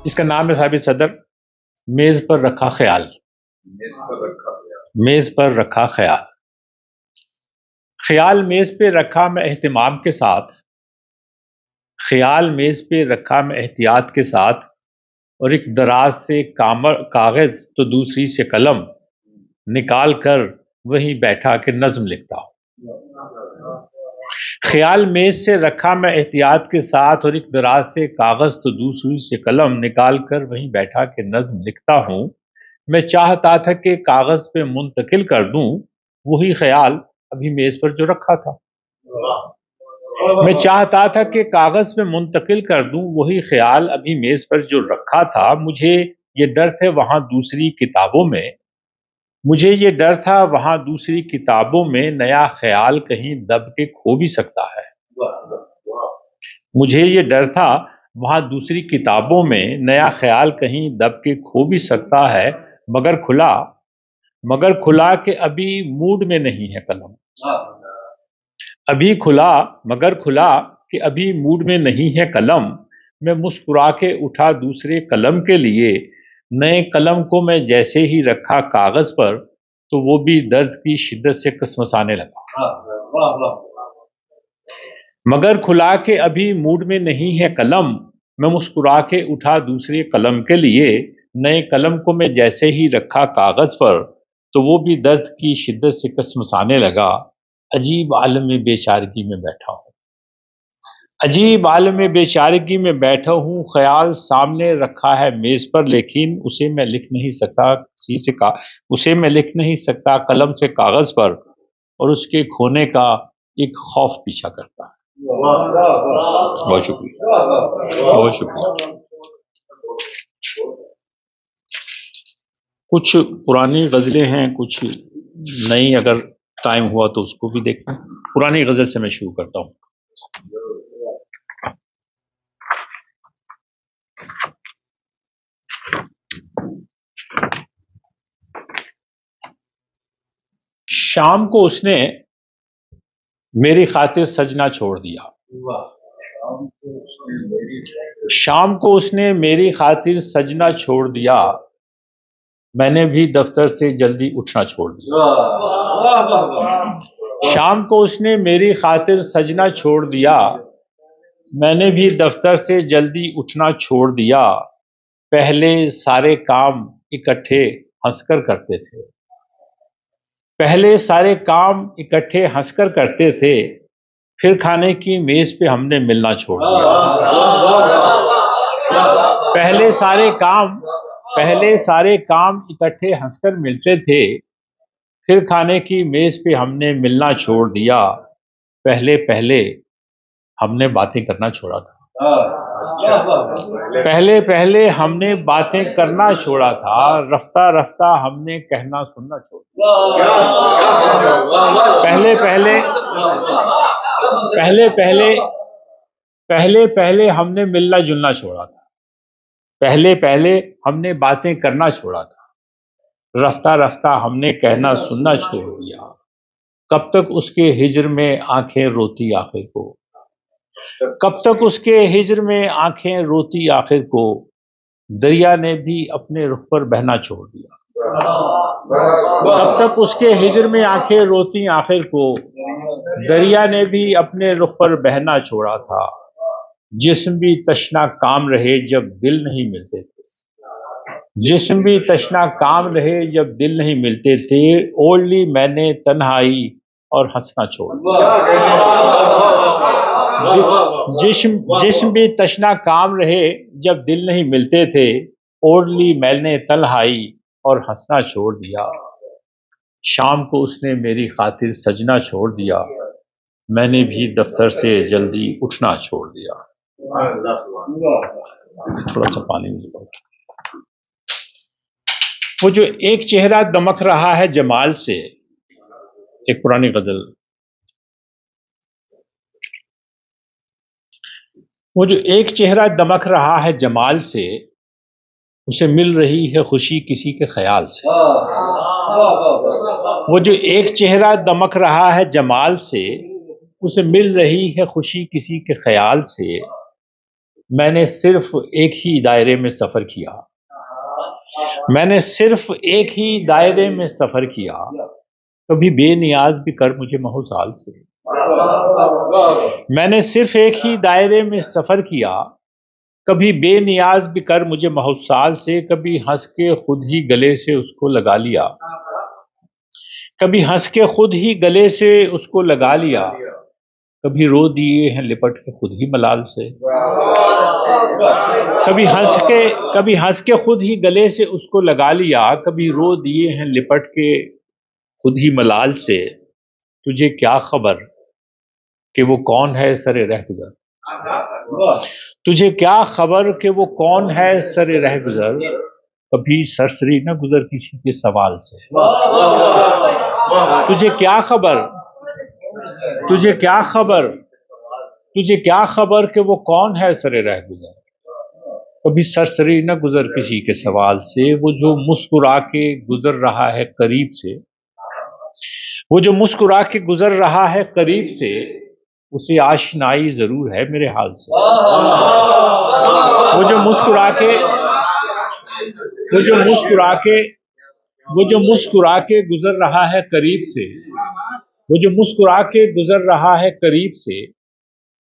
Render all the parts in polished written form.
اس کا نام ہے صاحب صدر میز پر رکھا خیال۔ میز پر رکھا خیال، خیال میز پہ رکھا میں اہتمام کے ساتھ، خیال میز پہ رکھا میں احتیاط کے ساتھ، اور ایک دراز سے کاغذ تو دوسری سے قلم نکال کر وہیں بیٹھا کہ نظم لکھتا ہوں۔ خیال میز سے رکھا میں احتیاط کے ساتھ، اور ایک دراز سے کاغذ تو دوسری سے قلم نکال کر وہیں بیٹھا کہ نظم لکھتا ہوں۔ میں چاہتا تھا کہ کاغذ پہ منتقل کر دوں وہی خیال ابھی میز پر جو رکھا تھا۔ میں چاہتا تھا کہ کاغذ پہ منتقل کر دوں وہی خیال ابھی میز پر جو رکھا تھا۔ مجھے یہ ڈر تھا وہاں دوسری کتابوں میں، مجھے یہ ڈر تھا وہاں دوسری کتابوں میں نیا خیال کہیں دب کے کھو بھی سکتا ہے۔ مجھے یہ ڈر تھا وہاں دوسری کتابوں میں نیا خیال کہیں دب کے کھو بھی سکتا ہے، مگر کھلا کہ ابھی موڈ میں نہیں ہے قلم۔ مگر کھلا کہ ابھی موڈ میں نہیں ہے قلم۔ میں مسکرا کے اٹھا دوسرے قلم کے لیے، نئے قلم کو میں جیسے ہی رکھا کاغذ پر تو وہ بھی درد کی شدت سے کسمسانے لگا۔ مگر کھلا کہ ابھی موڈ میں نہیں ہے قلم، میں مسکرا کے اٹھا دوسرے قلم کے لیے، نئے قلم کو میں جیسے ہی رکھا کاغذ پر تو وہ بھی درد کی شدت سے کسمسانے لگا۔ عجیب عالم بیچارگی میں بیٹھا ہوں، عجیب عالم بیچارگی میں بیٹھا ہوں۔ خیال سامنے رکھا ہے میز پر، لیکن اسے میں لکھ نہیں سکتا قلم سے کاغذ پر، اور اس کے کھونے کا ایک خوف پیچھا کرتا ہے۔ بہت شکریہ، بہت شکریہ۔ کچھ پرانی غزلیں ہیں، کچھ نئی، اگر ٹائم ہوا تو اس کو بھی دیکھیں۔ پرانی غزل سے میں شروع کرتا ہوں۔ شام کو اس نے میری خاطر سجنا چھوڑ دیا، شام کو اس نے میری خاطر سجنا چھوڑ دیا، میں نے بھی دفتر سے جلدی اٹھنا چھوڑ دیا۔ شام کو اس نے میری خاطر سجنا چھوڑ دیا، میں نے بھی دفتر سے جلدی اٹھنا چھوڑ دیا۔ پہلے سارے کام اکٹھے ہنس کر کرتے تھے، پہلے سارے کام اکٹھے ہنس کر کرتے تھے، پھر کھانے کی میز پہ ہم نے ملنا چھوڑ دیا۔ پہلے سارے کام اکٹھے ہنس کر ملتے تھے، پھر کھانے کی میز پہ ہم نے ملنا چھوڑ دیا۔ پہلے ہم نے باتیں کرنا چھوڑا تھا، پہلے ہم نے باتیں کرنا چھوڑا تھا، رفتہ ہم نے کہنا سننا چھوڑ دیا۔ پہلے ہم نے ملنا جلنا چھوڑا تھا، پہلے ہم نے باتیں کرنا چھوڑا تھا، رفتہ ہم نے کہنا سننا چھوڑ دیا۔ کب تک اس کے ہجر میں آنکھیں روتی آخر کو، کب تک اس کے ہجر میں آنکھیں روتی آخر کو، دریا نے بھی اپنے رخ پر بہنا چھوڑ دیا۔ کب تک اس کے ہجر میں آنکھیں روتی آخر کو، دریا نے بھی اپنے رخ پر بہنا چھوڑا تھا۔ جسم بھی تشنا کام رہے جب دل نہیں ملتے تھے، جسم بھی تشنا کام رہے جب دل نہیں ملتے تھے، اوڑھ لی میں نے تنہائی اور ہنسنا چھوڑ دیا۔ جسم بھی تشنا کام رہے جب دل نہیں ملتے تھے، اوڑھ لی میں نے تنہائی اور ہنسنا چھوڑ دیا۔ شام کو اس نے میری خاطر سجنا چھوڑ دیا، میں نے بھی دفتر سے جلدی اٹھنا چھوڑ دیا۔ تھوڑا سا پانی میں، وہ جو ایک چہرہ دمک رہا ہے جمال سے، ایک پرانی غزل، وہ جو ایک چہرہ دمک رہا ہے جمال سے، اسے مل رہی ہے خوشی کسی کے خیال سے۔ وہ جو ایک چہرہ دمک رہا ہے جمال سے، اسے مل رہی ہے خوشی کسی کے خیال سے۔ میں نے صرف ایک ہی دائرے میں سفر کیا، میں نے صرف ایک ہی دائرے میں سفر کیا، کبھی بے نیاز بھی کر مجھے مہوسال سے۔ میں نے صرف ایک ہی دائرے میں سفر کیا، کبھی بے نیاز بھی کر مجھے مہوسال سے، کبھی ہنس کے خود ہی گلے سے اس کو لگا لیا، کبھی ہنس کے خود ہی گلے سے اس کو لگا لیا، کبھی رو دیے ہیں لپٹ کے خود ہی ملال سے، کبھی ہنس کے خود ہی گلے سے اس کو لگا لیا، کبھی رو دیے ہیں لپٹ کے خود ہی ملال سے۔ تجھے کیا خبر کہ وہ کون ہے سر رہ گزر، تجھے کیا خبر کہ وہ کون ہے سر رہ گزر، کبھی سرسری نہ گزر کسی کے سوال سے۔ تجھے کیا خبر، تجھے کیا خبر، تجھے کیا خبر کہ وہ کون ہے سر رہ گزر، کبھی سرسری نہ گزر کسی کے سوال سے۔ وہ جو مسکرا کے گزر رہا ہے قریب سے، وہ جو مسکرا کے گزر رہا ہے قریب سے، اسے آشنائی ضرور ہے میرے حال سے۔ وہ جو مسکرا کے وہ جو مسکرا کے وہ جو مسکرا کے گزر رہا ہے قریب سے، وہ جو مسکرا کے گزر رہا ہے قریب سے،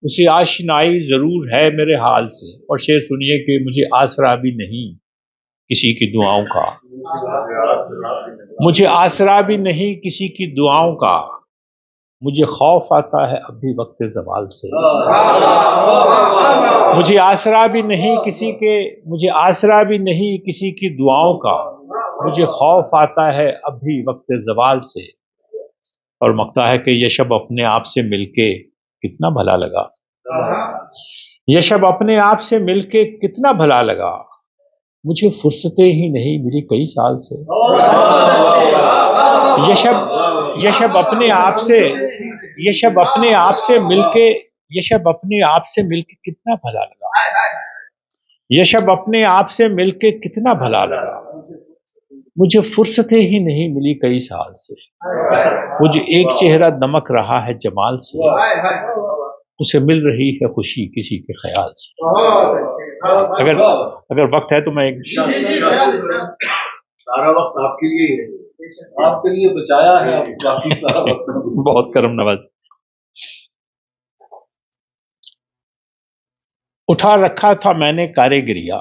اسے آشنائی ضرور ہے میرے حال سے۔ اور شعر سنیے کہ مجھے آسرا بھی نہیں کسی کی دعاؤں کا، مجھے آسرا بھی نہیں کسی کی دعاؤں کا، مجھے خوف آتا ہے اب بھی وقت زوال سے۔ مجھے آسرا بھی نہیں کسی کے، مجھے آسرا بھی نہیں کسی کی دعاؤں کا، مجھے خوف آتا ہے اب بھی وقت زوال سے۔ اور مکتا ہے کہ یہ شب اپنے آپ سے مل کے کتنا بھلا لگا، یہ شب اپنے آپ سے مل کے کتنا بھلا لگا، مجھے فرصتیں ہی نہیں ملی کئی سال سے۔ یہ شب اپنے آپ سے، یہ شب اپنے آپ سے مل کے، یہ شب اپنے آپ سے مل کے کتنا بھلا لگا، یہ شب اپنے آپ سے مل کے کتنا بھلا لگا، مجھے فرصتیں ہی نہیں ملی کئی سال سے۔ مجھے ایک چہرہ دمک رہا ہے جمال سے، اسے مل رہی ہے خوشی کسی کے خیال سے۔ اگر وقت ہے تو میں ایک سارا وقت آپ کے لیے ہے، آپ کے لیے بچایا ہے، باقی سارا وقت بہت کرم نواز۔ اٹھا رکھا تھا میں نے کاریگریاں،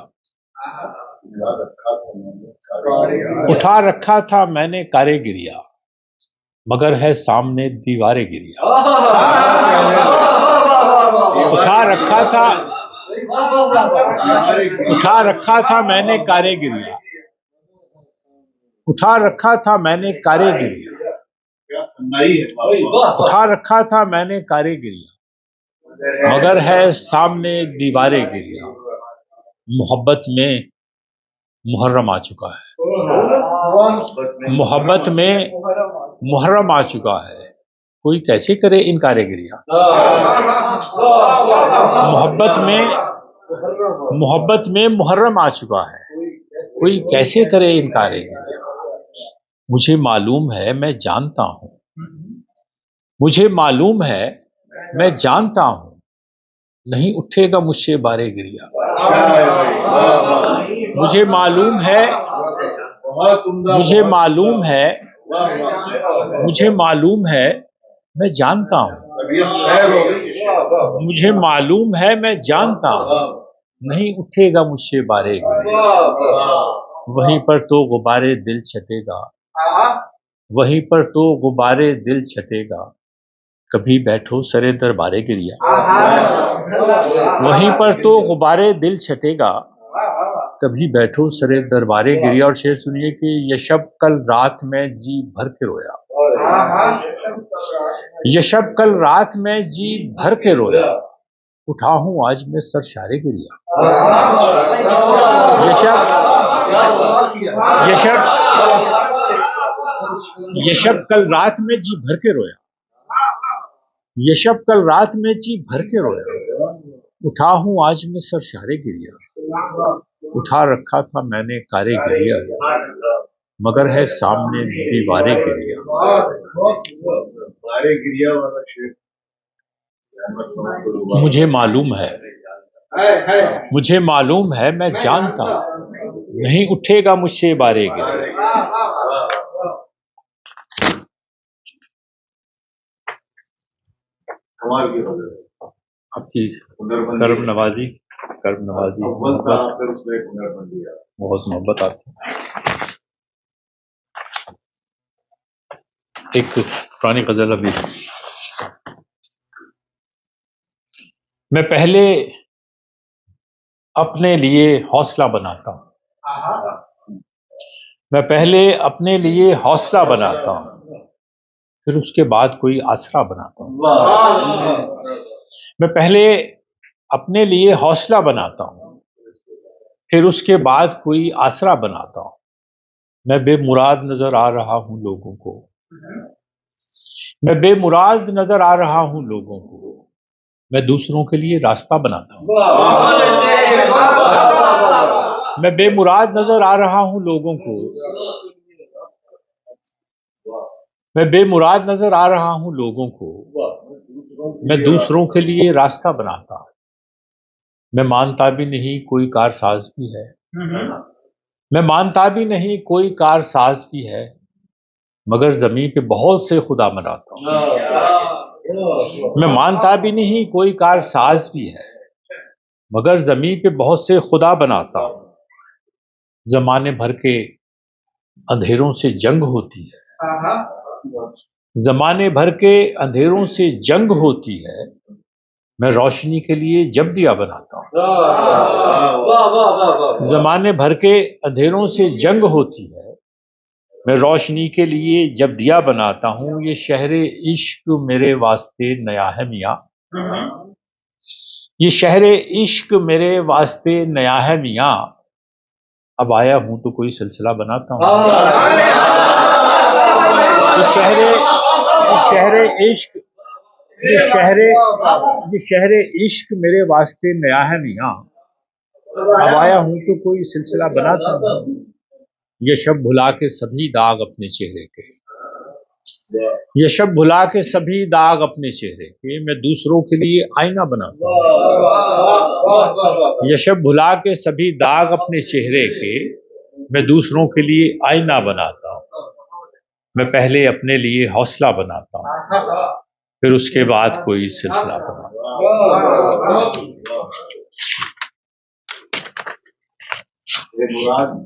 اٹھا رکھا تھا میں نے کاریگریاں، مگر ہے سامنے دیواریں گریاں۔ اٹھا رکھا تھا، اٹھا رکھا تھا میں نے کاریگریاں، اٹھا رکھا تھا میں نے کاریگریاں، اٹھا رکھا تھا میں نے کاریگریاں، مگر ہے سامنے دیواریں گریاں۔ محبت میں محرم آ چکا ہے، محبت میں محرم آ چکا ہے، کوئی کیسے کرے انکار گریاں۔ محبت میں محرم آ چکا ہے، کوئی کیسے کرے انکار گریاں۔ مجھے معلوم ہے میں جانتا ہوں، مجھے معلوم ہے میں جانتا ہوں، نہیں اٹھے گا مجھ سے بارے گریا۔ مجھے معلوم ہے، مجھے معلوم ہے، مجھے معلوم ہے میں جانتا ہوں، مجھے معلوم ہے میں جانتا ہوں، نہیں اٹھے گا مجھ سے بارے گریا۔ وہیں پر تو غبارے دل چھٹے گا، وہیں پر تو غبارے دل چھٹے گا، کبھی بیٹھو سرے دربارے گریا۔ وہیں پر تو غبارے دل چھٹے گا، کبھی بیٹھو سرے دربارے گریا۔ اور شعر سنیے کہ یہ شب کل رات میں جی بھر کے رویا، یہ شب کل رات میں جی بھر کے رویا، اٹھا ہوں آج میں سر شارے گریا۔ یہ شب کل رات میں جی بھر کے رویا، یہ شب کل رات میں جی بھر کے رویا، اٹھا ہوں آج میں سر شارے گریا۔ اٹھا رکھا تھا میں نے کارے گریا، مگر ہے سامنے دیوارے گریا۔ مجھے معلوم ہے، مجھے معلوم ہے، میں جانتا ہوں، نہیں اٹھے گا مجھ سے بارے گرے۔ آپ کی کرم نوازی بہت محبت آپ کی۔ ایک پرانی غزل ابھی، میں پہلے اپنے لیے حوصلہ بناتا ہوں، میں پہلے اپنے لیے حوصلہ بناتا ہوں، پھر اس کے بعد کوئی آسرا بناتا ہوں۔ میں پہلے اپنے لیے حوصلہ بناتا ہوں، پھر اس کے بعد کوئی آسرا بناتا ہوں۔ میں بے مراد نظر آ رہا ہوں لوگوں کو، میں بے مراد نظر آ رہا ہوں لوگوں کو، میں دوسروں کے لیے راستہ بناتا ہوں۔ میں بے مراد نظر آ رہا ہوں لوگوں کو، میں بے مراد نظر آ رہا ہوں لوگوں کو، میں دوسروں کے لیے راستہ بناتا ہوں۔ میں مانتا بھی نہیں کوئی کارساز بھی ہے، میں مانتا بھی نہیں کوئی کارساز بھی ہے، مگر زمین پہ بہت سے خدا بناتا ہوں۔ میں مانتا بھی نہیں کوئی کارساز بھی ہے، مگر زمین پہ بہت سے خدا بناتا ہوں۔ زمانے بھر کے اندھیروں سے جنگ ہوتی ہے، زمانے بھر کے اندھیروں سے جنگ ہوتی ہے، میں روشنی کے لیے جب دیا بناتا ہوں۔ زمانے بھر کے اندھیروں سے جنگ ہوتی ہے، میں روشنی کے لیے جب دیا بناتا ہوں۔ یہ شہر عشق میرے واسطے نیا ہے میاں، یہ شہر عشق میرے واسطے نیا ہے میاں، اب آیا ہوں تو کوئی سلسلہ بناتا ہوں۔ یہ شہر عشق میرے واسطے نیا ہے میاں، اب آیا ہوں تو کوئی سلسلہ بناتا ہوں۔ یہ شب بھلا کے سبھی داغ اپنے چہرے کے، یہ شب بھلا کے سبھی داغ اپنے چہرے کے، میں دوسروں کے لیے آئینہ بناتا ہوں۔ یہ شب بھلا کے سبھی داغ اپنے چہرے کے، میں دوسروں کے لیے آئینہ بناتا ہوں۔ میں پہلے اپنے لیے حوصلہ بناتا ہوں، پھر اس کے بعد کوئی سلسلہ بناتا ہوں۔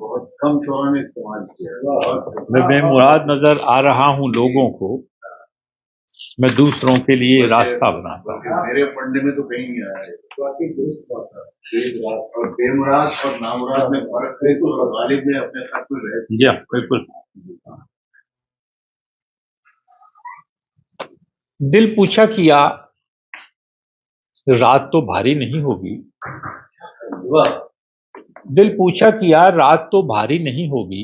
بہت کم شعراء نے استعمال کیا۔ میں بے مراد نظر آ رہا ہوں لوگوں کو، میں دوسروں کے لیے راستہ بناتا ہوں۔ میرے پڑھنے میں تو کہیں نہیں آیا ہے۔ اور بے مراد اور نامراد میں فرق ہے تو غالب نے اپنے خط میں رہ جی بالکل۔ دل پوچھا کیا رات تو بھاری نہیں ہوگی، دل پوچھا کیا رات تو بھاری نہیں ہوگی،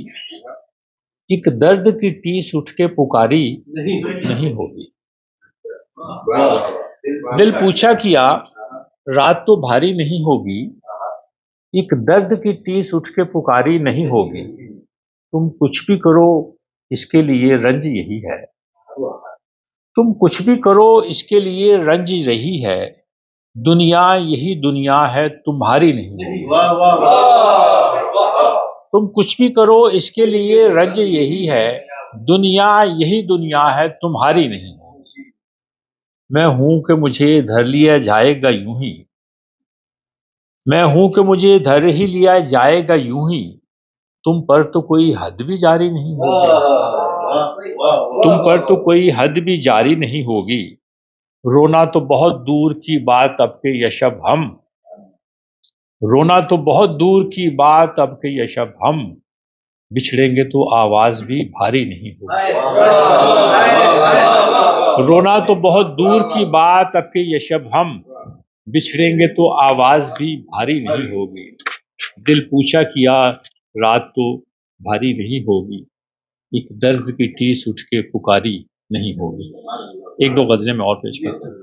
ایک درد کی ٹیس اٹھ کے پکاری نہیں ہوگی۔ دل پوچھا کیا رات تو بھاری نہیں ہوگی، ایک درد کی ٹیس اٹھ کے پکاری نہیں ہوگی۔ تم کچھ بھی کرو اس کے لیے رنج یہی ہے، تم کچھ بھی کرو اس کے لیے رنج یہی ہے، دنیا یہی دنیا ہے تمہاری نہیں ہوگی۔ تم کچھ بھی کرو اس کے لیے رنج یہی ہے، دنیا یہی دنیا ہے تمہاری نہیں ہوگی۔ میں ہوں کہ مجھے دھر لیا جائے گا یوں ہی، میں ہوں کہ مجھے دھر ہی لیا جائے گا یوں ہی، تم پر تو کوئی حد بھی جاری نہیں ہوگی، تم پر تو کوئی حد بھی جاری نہیں ہوگی۔ رونا تو بہت دور کی بات اب کہ یہ شب ہم، رونا تو بہت دور کی بات اب کہ یہ شب ہم، بچھڑیں گے تو آواز بھی بھاری نہیں ہوگی۔ رونا تو بہت دور کی بات اب کہ یہ شب ہم، بچھڑیں گے تو آواز بھی بھاری نہیں ہوگی۔ دل پوچھا کیا رات تو بھاری نہیں ہوگی، ایک درد کی ٹیس اٹھ کے پکاری نہیں ہوگی۔ ایک دو غزلیں میں اور پیش کرتا ہوں۔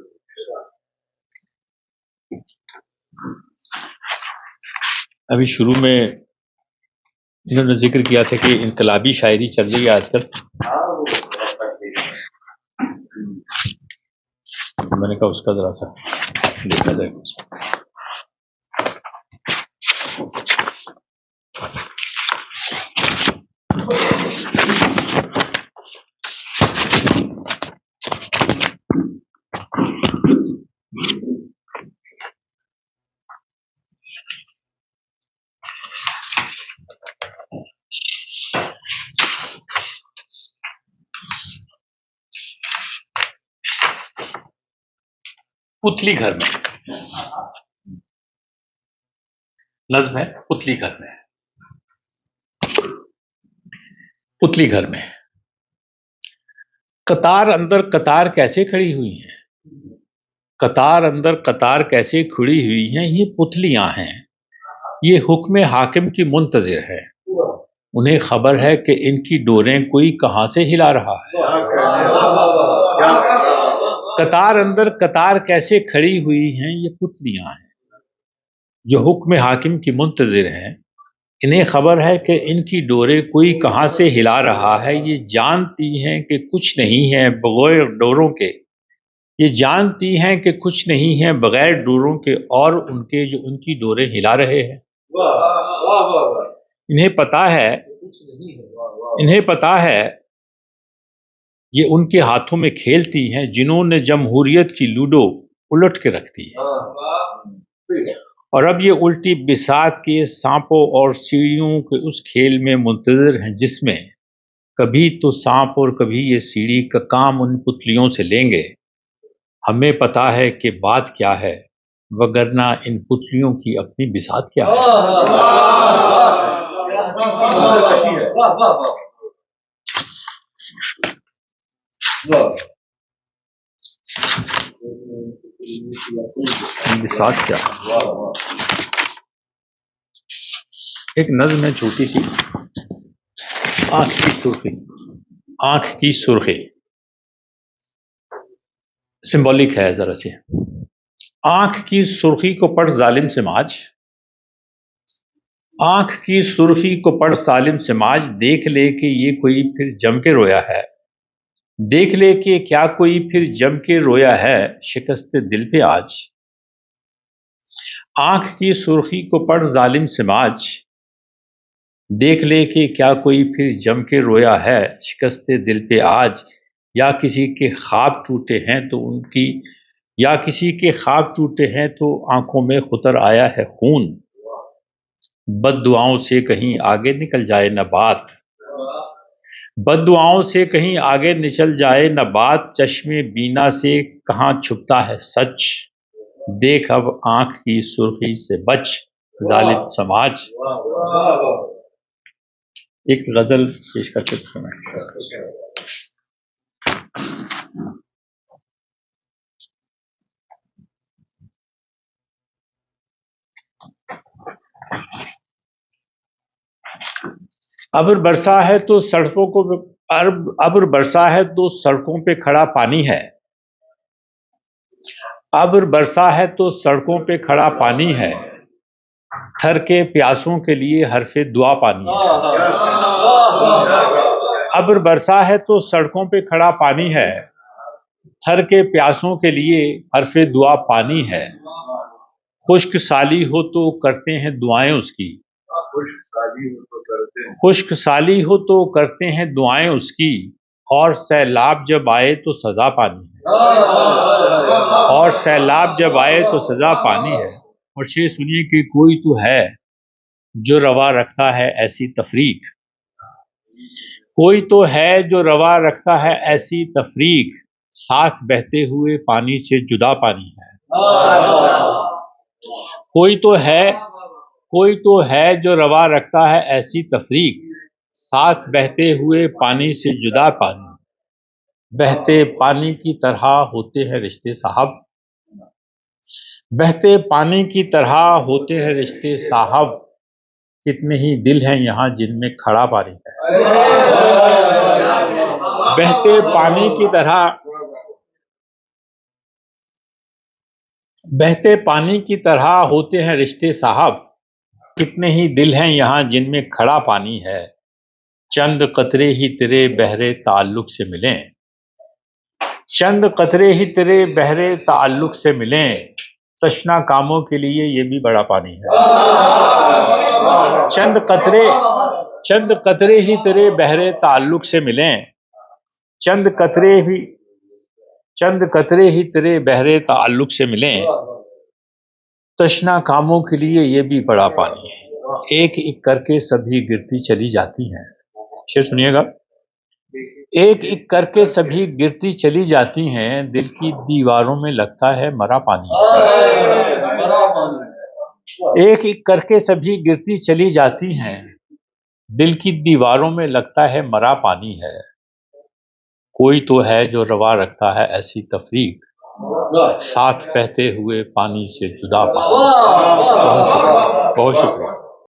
ابھی شروع میں انہوں نے ذکر کیا تھا کہ انقلابی شاعری چل رہی ہے آج کل، میں نے کہا اس کا ذرا سا دیکھا جائے کچھ۔ پتلی گھر میں نظم ہے، پتلی گھر میں، پتلی گھر میں قطار اندر قطار کیسے کھڑی ہوئی ہیں، قطار اندر قطار کیسے کھڑی ہوئی ہیں، یہ پتلیاں ہیں، یہ حکم حاکم کی منتظر ہے، انہیں خبر ہے کہ ان کی ڈوریں کوئی کہاں سے ہلا رہا ہے۔ قطار اندر قطار کیسے کھڑی ہوئی ہیں، یہ پتلیاں ہیں جو حکم حاکم کی منتظر ہیں، انہیں خبر ہے کہ ان کی ڈوریں کوئی کہاں سے ہلا رہا ہے، یہ جانتی ہیں کہ کچھ نہیں ہے بغیر ڈوروں کے، یہ جانتی ہیں کہ کچھ نہیں ہے بغیر ڈوروں کے اور ان کے جو ان کی ڈوریں ہلا رہے ہیں۔ انہیں پتا ہے یہ ان کے ہاتھوں میں کھیلتی ہیں جنہوں نے جمہوریت کی لوڈو الٹ کے رکھ دی ہے، اور اب یہ الٹی بساط کے سانپوں اور سیڑھیوں کے اس کھیل میں منتظر ہیں جس میں کبھی تو سانپ اور کبھی یہ سیڑھی کا کام ان پتلیوں سے لیں گے۔ ہمیں پتا ہے کہ بات کیا ہے وگرنہ ان پتلیوں کی اپنی بساط کیا ہے۔ بساط کیا ہے؟ ایک نظم ہے چھوٹی سی، آنکھ کی سرخی، سمبولک ہے ذرا سی۔ آنکھ کی سرخی کو پڑھ ظالم سماج، آنکھ کی سرخی کو پڑھ ظالم سماج، دیکھ لے کہ یہ کوئی پھر جم کے رویا ہے، دیکھ لے کہ کیا کوئی پھر جم کے رویا ہے شکست دل پہ آج۔ آنکھ کی سرخی کو پڑھ ظالم سماج، دیکھ لے کہ کیا کوئی پھر جم کے رویا ہے شکست دل پہ آج، یا کسی کے خواب ٹوٹے ہیں تو آنکھوں میں خطر آیا ہے خون، بد دعاؤں سے کہیں آگے نکل جائے نہ بات، بد دعاؤں سے کہیں آگے نکل جائے نہ بات، چشم بینا سے کہاں چھپتا ہے سچ، دیکھ اب آنکھ کی سرخی سے بچ ظالم سماج۔ ایک غزل پیش کرتے سمجھ۔ ابر برسا ہے تو سڑکوں پہ کھڑا پانی ہے، ابر برسا ہے تو سڑکوں پہ کھڑا پانی ہے، تھر کے پیاسوں کے لیے حرف دعا پانی ہے۔ ابر برسا ہے تو سڑکوں پہ کھڑا پانی ہے، تھر کے پیاسوں کے لیے حرف دعا پانی ہے، خشک سالی ہو تو کرتے ہیں دعائیں اس کی، خشک سالی ہو تو کرتے ہیں دعائیں اس کی، اور سیلاب جب آئے تو سزا پانی ہے، اور سیلاب جب آئے تو سزا پانی ہے۔ اور شعر سنیے کہ کوئی تو ہے جو روا رکھتا ہے ایسی تفریق، کوئی تو ہے جو روا رکھتا ہے ایسی تفریق، ساتھ بہتے ہوئے پانی سے جدا پانی ہے۔ کوئی تو ہے جو روا رکھتا ہے ایسی تفریق، ساتھ بہتے ہوئے پانی سے جدا پانی، بہتے پانی کی طرح ہوتے ہیں رشتے صاحب، بہتے پانی کی طرح ہوتے ہیں رشتے صاحب، کتنے ہی دل ہیں یہاں جن میں کھڑا پانی ہے۔ بہتے پانی کی طرح ہوتے ہیں رشتے صاحب، کتنے ہی دل ہیں یہاں جن میں کھڑا پانی ہے، چند قطرے ہی تیرے بحرے تعلق سے ملیں، چند قطرے ہی تیرے بحرے تعلق سے ملیں، تشنا کاموں کے لیے یہ بھی بڑا پانی ہے۔ چند قطرے ہی تیرے بحرے تعلق سے ملیں، چند قطرے ہی تیرے بحرے تعلق سے ملیں، تشنا کاموں کے لیے یہ بھی بڑا پانی ہے، ایک ایک کر کے سبھی گرتی چلی جاتی ہیں۔ شعر سنیے گا۔ ایک ایک کر کے سبھی گرتی چلی جاتی ہیں، دل کی دیواروں میں لگتا ہے مرا پانی ہے۔ ایک ایک کر کے سبھی گرتی چلی جاتی ہیں، دل کی دیواروں میں لگتا ہے مرا پانی ہے۔ کوئی تو ہے جو روا رکھتا ہے ایسی تفریق، ساتھ بہتے ہوئے پانی سے جدا پانی۔ بہت شکریہ۔